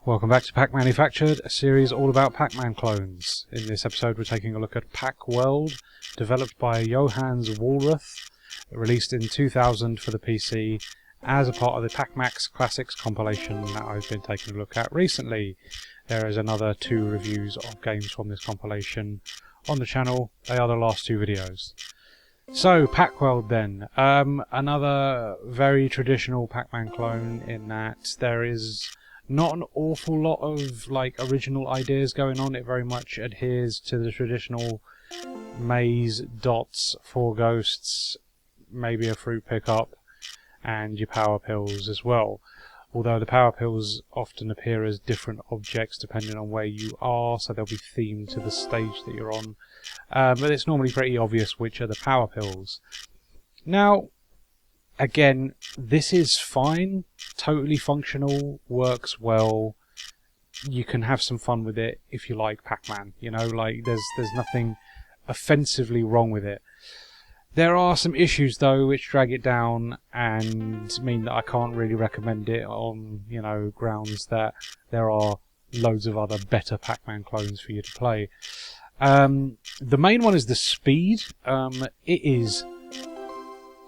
Welcome back to Pac-Manufactured, a series all about Pac-Man clones. In this episode we're taking a look at PacWorld, developed by Johannes Wallroth, released in 2000 for the PC as a part of the Pac-Max Classics compilation that I've been taking a look at recently. There is another 2 reviews of games from this compilation on the channel. They are the last 2 videos. So, PacWorld then. Another very traditional Pac-Man clone in that there is not an awful lot of original ideas going on. It very much adheres to the traditional maze, dots, 4 ghosts, maybe a fruit pickup, and your power pills as well. Although the power pills often appear as different objects depending on where you are, so they'll be themed to the stage that you're on. But it's normally pretty obvious which are the power pills. Now, again, this is fine, totally functional, works well. You can have some fun with it if you like Pac-Man. You know, there's nothing offensively wrong with it. There are some issues though which drag it down and mean that I can't really recommend it on, grounds that there are loads of other better Pac-Man clones for you to play. The main one is the speed. It is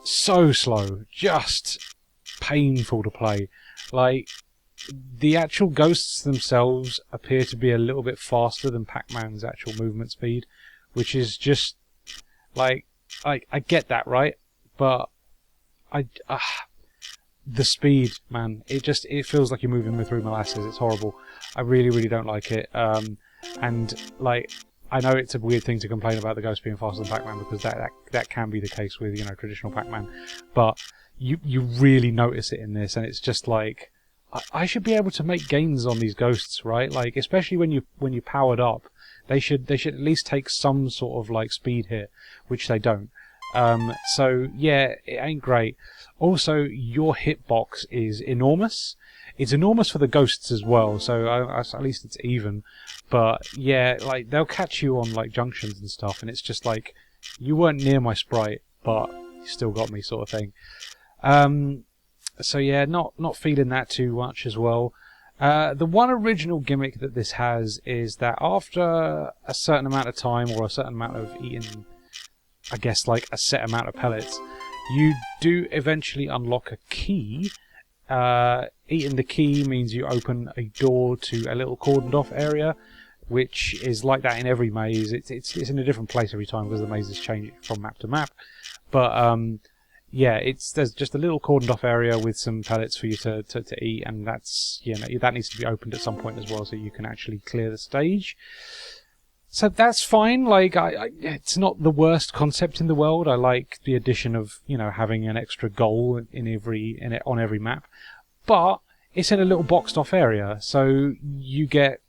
so slow, just painful to play. The actual ghosts themselves appear to be a little bit faster than Pac-Man's actual movement speed, which is just I get that, right? But the speed, man, it feels like you're moving through molasses. It's horrible. I really don't like it. And I know it's a weird thing to complain about the ghost being faster than Pac-Man, because that can be the case with traditional Pac-Man, but you really notice it in this, and it's just I should be able to make gains on these ghosts, right? Especially when you powered up, they should at least take some sort of speed hit, which they don't. So yeah, it ain't great. Also, your hitbox is enormous. It's enormous for the ghosts as well, so at least it's even. But yeah, they'll catch you on junctions and stuff, and it's just you weren't near my sprite, but you still got me, sort of thing. So yeah, not feeling that too much as well. The one original gimmick that this has is that after a certain amount of time, or a certain amount of eating, I guess a set amount of pellets, you do eventually unlock a key. Eating the key means you open a door to a little cordoned off area, which is like that in every maze. It's in a different place every time because the mazes change from map to map. But yeah, there's just a little cordoned off area with some pellets for you to eat, and that's that needs to be opened at some point as well, so you can actually clear the stage. So that's fine. It's not the worst concept in the world. I like the addition of having an extra goal on every map, but it's in a little boxed off area, so you get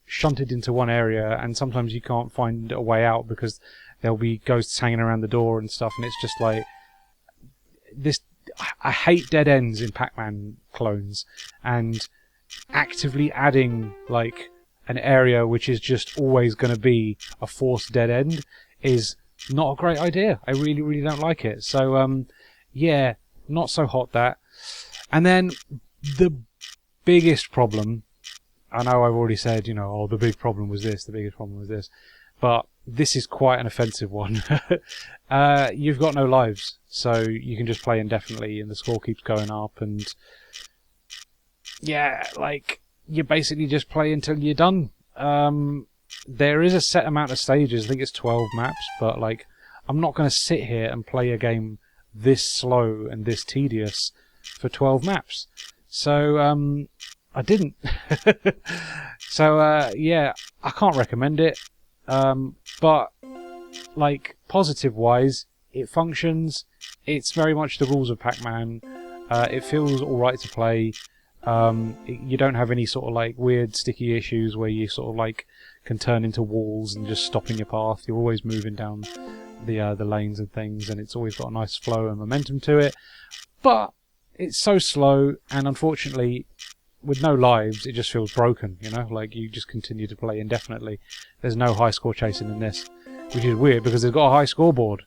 shunted into one area, and sometimes you can't find a way out because there'll be ghosts hanging around the door and stuff, and it's just this. I hate dead ends in Pac-Man clones, and actively adding an area which is just always going to be a forced dead end is not a great idea. I really don't like it. So yeah, not so hot that. And then the biggest problem, I know I've already said, the big problem was this, the biggest problem was this, but this is quite an offensive one. You've got no lives, so you can just play indefinitely, and the score keeps going up, and yeah, you basically just play until you're done. There is a set amount of stages, I think it's 12 maps, but I'm not going to sit here and play a game this slow and this tedious for 12 maps. So I didn't. So yeah, I can't recommend it. But positive wise, it functions. It's very much the rules of Pac-Man. It feels alright to play. You don't have any sort of weird sticky issues where you sort of can turn into walls and just stop in your path. You're always moving down the lanes and things, and it's always got a nice flow and momentum to it. But it's so slow, and unfortunately, with no lives, it just feels broken. You just continue to play indefinitely. There's no high score chasing in this, which is weird because it's got a high scoreboard.